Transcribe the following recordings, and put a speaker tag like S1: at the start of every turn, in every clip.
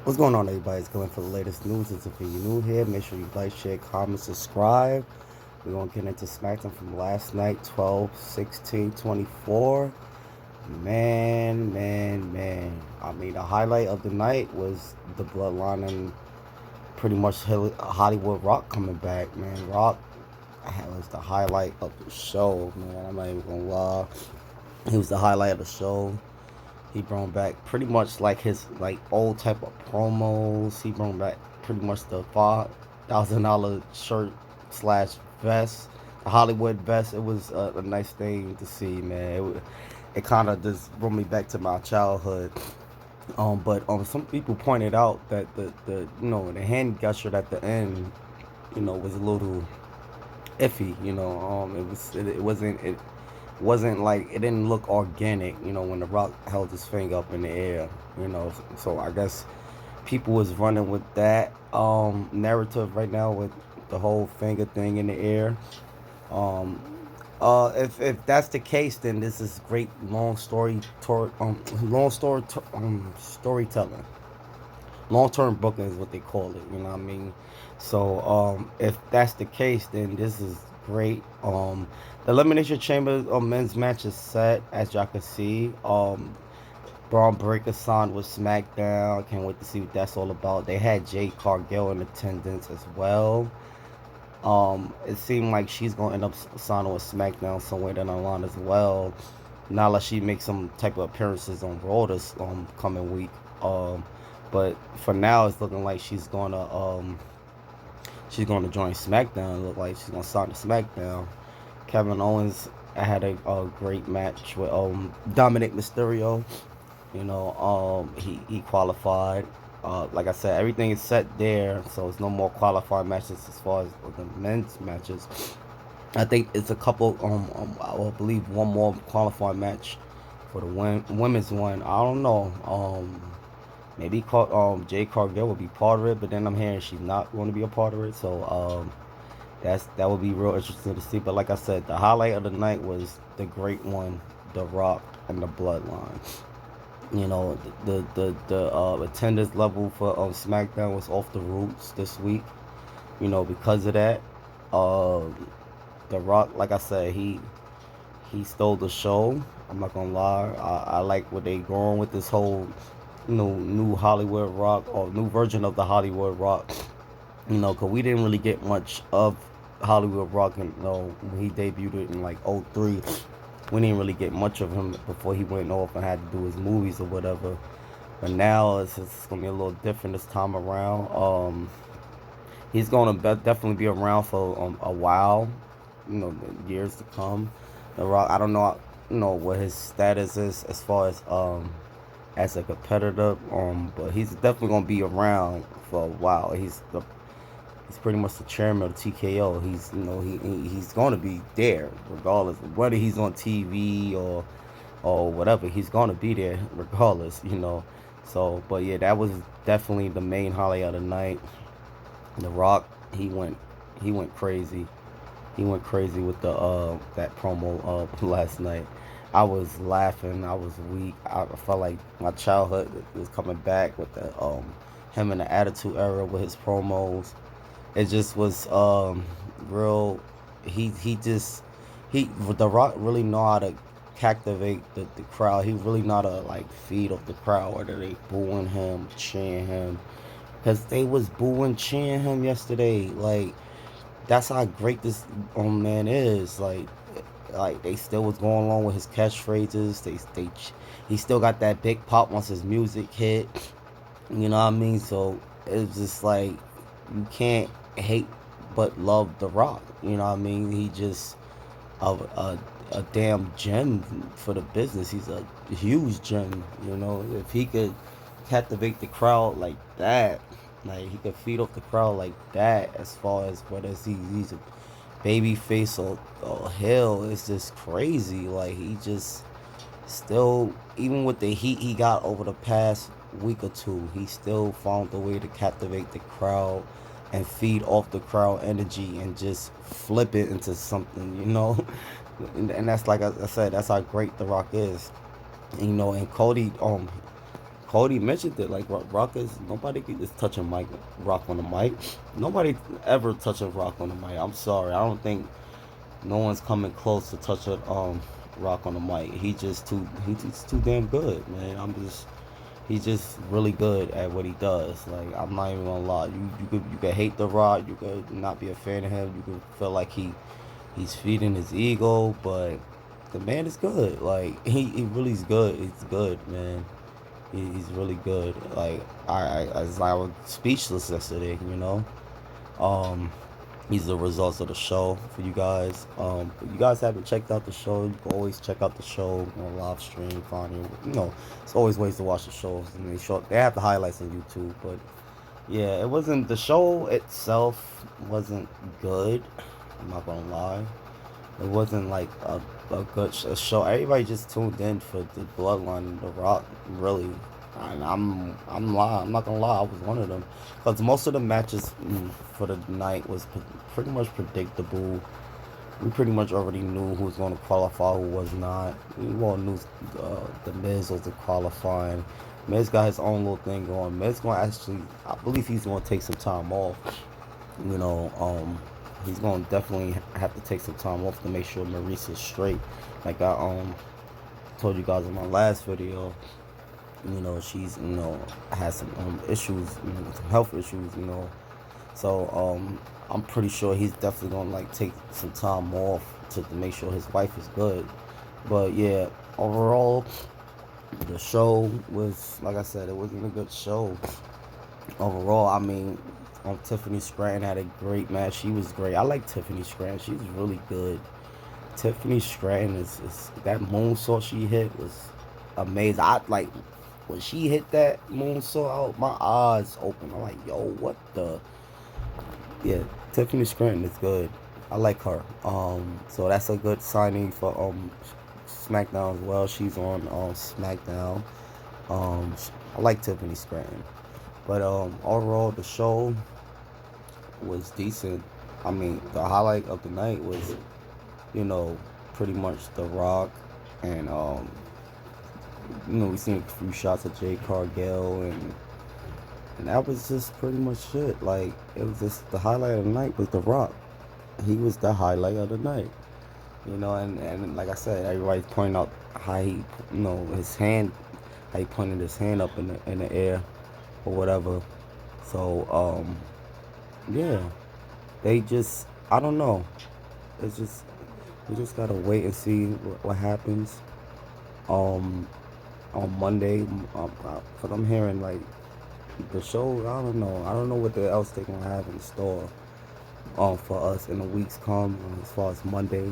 S1: What's going on, everybody? It's coming for the latest news. If you're new here, make sure you like, share, comment, subscribe. We're going to get into SmackDown from last night, 12/16/24. Man. I mean, the highlight of the night was the Bloodline and pretty much Hollywood Rock coming back, man. Rock was the highlight of the show, man. I'm not even going to lie. He was the highlight of the show. He brought back pretty much like his like old type of promos. He brought back pretty much the $5,000 shirt slash vest, the Hollywood vest. It was a nice thing to see, man. It kind of just brought me back to my childhood. But some people pointed out that the the hand gesture at the end, was a little iffy. It wasn't like it didn't look organic, when the Rock held his finger up in the air, So I guess people was running with that narrative right now with the whole finger thing in the air. Um, if that's the case, then this is great storytelling. Long term booking is what they call it. You know what I mean? So if that's the case, then this is great. The Elimination Chamber men's match is set, as y'all can see. Braun Breaker signed with SmackDown. Can't wait to see what that's all about. They had Jade Cargill in attendance as well. It seemed like she's gonna end up signing with SmackDown somewhere down the line as well. Not unless she makes some type of appearances on Raw this coming week. But for now, it's looking like she's gonna join SmackDown. Look like she's gonna sign to SmackDown. Kevin Owens had a great match with Dominic Mysterio. He qualified. Like I said, everything is set there, so it's no more qualifying matches as far as the men's matches. I think it's a couple. I will believe one more qualifying match for the women's one. I don't know. Maybe Jay Cargill will be part of it, but then I'm hearing she's not going to be a part of it. So that would be real interesting to see. But like I said, the highlight of the night was the great one, The Rock and the Bloodline. The attendance level for SmackDown was off the roots this week. Because of that, The Rock, like I said, he stole the show. I'm not gonna lie. I like what they going with this whole, new Hollywood Rock or new version of the Hollywood Rock. Because we didn't really get much of Hollywood Rock, when he debuted in like '03. We didn't really get much of him before he went off and had to do his movies or whatever. But now it's gonna be a little different this time around. He's gonna definitely be around for a while, years to come. The Rock, I don't know, what his status is as far as a competitor, but he's definitely gonna be around for a while. He's pretty much the chairman of TKO. He's going to be there regardless of whether he's on TV or whatever. He's going to be there regardless. So, but yeah, that was definitely the main highlight of the night. The Rock, he went crazy. He went crazy with the that promo last night. I was laughing. I was weak. I felt like my childhood was coming back with the him in the Attitude Era with his promos. It just was real. He The Rock really know how to captivate the crowd. He really know how to like feed off the crowd, whether they booing him, cheering him, because they was booing, cheering him yesterday. Like that's how great this man is. Like they still was going along with his catchphrases. He still got that big pop once his music hit. You know what I mean? So it's just like you can't hate but love The Rock. You know what I mean? He just a damn gem for the business. He's a huge gem. If he could captivate the crowd like that, like he could feed off the crowd like that, as far as whether he's a baby face or hell, it's just crazy. Like he just still, even with the heat he got over the past week or two, he still found a way to captivate the crowd and feed off the crowd energy and just flip it into something. And that's like I said, that's how great The Rock is. And Cody Cody mentioned it. Like Rock is nobody is touching Rock on the mic. Nobody ever touching Rock on the mic. I'm sorry. I don't think no one's coming close to touching Rock on the mic. He's just too damn good, man. He's just really good at what he does. Like I'm not even gonna lie. You could hate the Rock. You could not be a fan of him. You could feel like he's feeding his ego, but the man is good. Like he really is good. He's good, man. He's really good. Like I was speechless yesterday. Um, These are the results of the show for you guys. If you guys haven't checked out the show, you can always check out the show on live stream. Find it. It's always ways to watch the shows. They have the highlights on YouTube, but yeah, it wasn't the show itself wasn't good. I'm not gonna lie. It wasn't like a good show. Everybody just tuned in for the Bloodline and The Rock, really. And I'm not gonna lie. I was one of them because most of the matches for the night was pretty much predictable. We pretty much already knew who was going to qualify, who was not. We all knew the Miz was the qualifying. Miz got his own little thing going. Miz going to actually, I believe he's going to take some time off. You know, he's going to definitely have to take some time off to make sure Maurice is straight. Like I told you guys in my last video, she's has some issues, some health issues, So I'm pretty sure he's definitely gonna like take some time off to make sure his wife is good. But yeah, overall, the show was, like I said, it wasn't a good show. Overall, I mean, Tiffany Stratton had a great match. She was great. I like Tiffany Stratton. She's really good. Tiffany Stratton is that moonsault she hit was amazing. I like when she hit that moonsault, my eyes open. I'm like, yo, what the? Yeah, Tiffany Stratton is good. I like her. So that's a good signing for SmackDown as well. She's on SmackDown. I like Tiffany Stratton. But overall, the show was decent. I mean, the highlight of the night was, pretty much The Rock, and we seen a few shots of Jade Cargill, and that was just pretty much it. Like, it was just the highlight of the night was The Rock. He was the highlight of the night. And like I said, everybody's pointing out how he, his hand, how he pointed his hand up in the air or whatever. So, yeah, I don't know. It's just, we just gotta wait and see what happens. On Monday, cause I'm hearing like the show. I don't know what else they're gonna have in store for us in the weeks come. As far as Monday,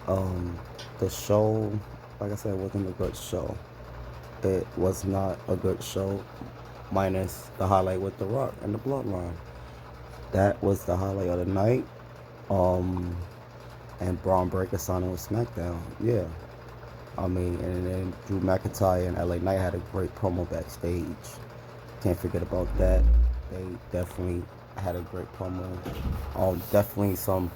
S1: the show, like I said, wasn't a good show. It was not a good show, minus the highlight with The Rock and the Bloodline. That was the highlight of the night. And Braun Breaker signing with SmackDown. Yeah. I mean, and then Drew McIntyre and LA Knight had a great promo backstage. Can't forget about that. They definitely had a great promo. Definitely some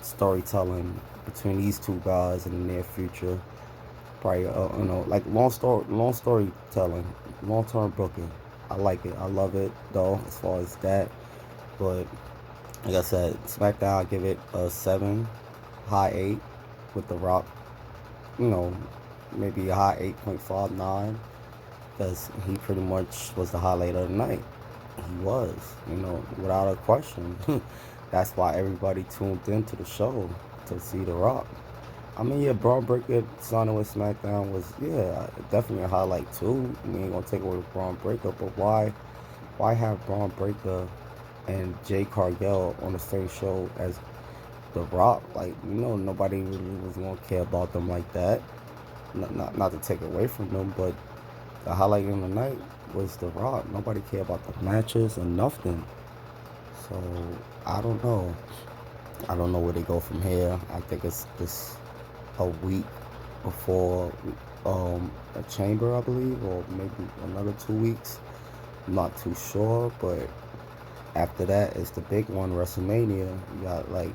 S1: storytelling between these two guys in the near future. Probably, like long storytelling, long-term booking. I like it. I love it, though, as far as that. But, like I said, SmackDown, I give it a 7, high 8 with The Rock. Maybe a high 8.59, because he pretty much was the highlight of the night. He was, without a question. That's why everybody tuned into the show to see The Rock. I mean, yeah, Braun Breaker signing with SmackDown was, definitely a highlight too. We ain't gonna take away with Braun Breaker, but why have Braun Breaker and Jade Cargill on the same show as The Rock? Like, nobody really was gonna care about them like that. Not to take away from them, but the highlight in the night was The Rock. Nobody cared about the matches or nothing. So I don't know. I don't know where they go from here. I think it's just a week before a chamber, I believe, or maybe another 2 weeks. I'm not too sure, but after that it's the big one, WrestleMania. You got like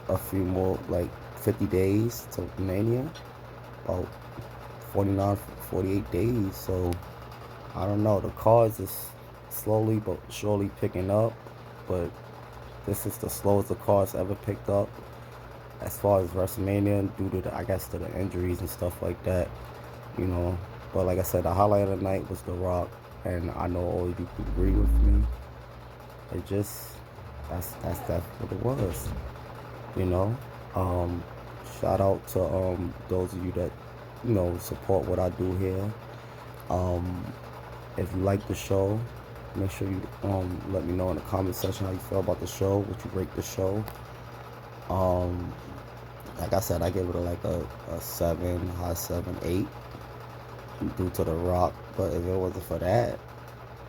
S1: a few more, like 50 days to Mania, about 49, 48 days. So I don't know. The cards is slowly but surely picking up, but this is the slowest the cards ever picked up as far as WrestleMania due to I guess to the injuries and stuff like that, you know. But like I said, the highlight of the night was The Rock, and I know all you could agree with me. It just that's what it was, you know. Um, Shout out to those of you that support what I do here. Um, if you like the show, make sure you let me know in the comment section how you feel about the show, what you rate the show. Um, like I said, I give it like a 7, high 7, 8 due to The Rock. But if it wasn't for that,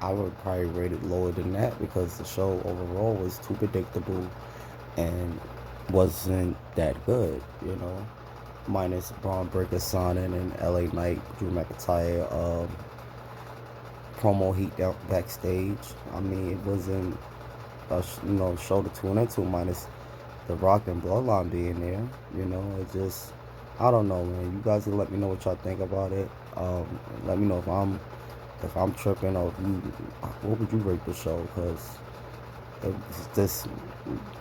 S1: I would probably rate it lower than that because the show overall was too predictable and wasn't that good, you know. Minus Braun Breaker signing and LA Knight, Drew McIntyre promo heat down backstage. I mean, it wasn't a show to tune into minus the Rock and Bloodline being there. You know, it just I don't know, man. You guys can let me know what y'all think about it. Let me know if I'm tripping or if you, what would you rate the show? Because it's just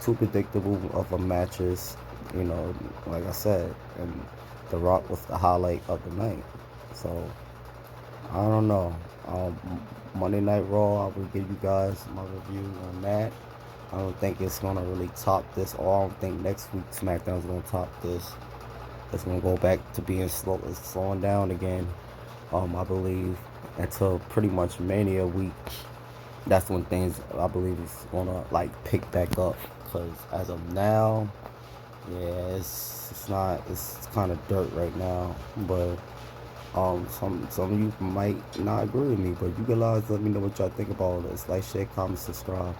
S1: too predictable of a matches. You know, like I said, and The Rock was the highlight of the night. So I don't know. Monday Night Raw, I will give you guys my review on that. I don't think it's gonna really top this, or I don't think next week SmackDown's gonna top this. It's gonna go back to being slowing down again. I believe until pretty much Mania week. That's when things I believe is gonna like pick back up. Cause as of now, yeah, it's not it's kind of dirt right now. But some of you might not agree with me, but you guys let me know what y'all think about this. Like, share, comment, subscribe.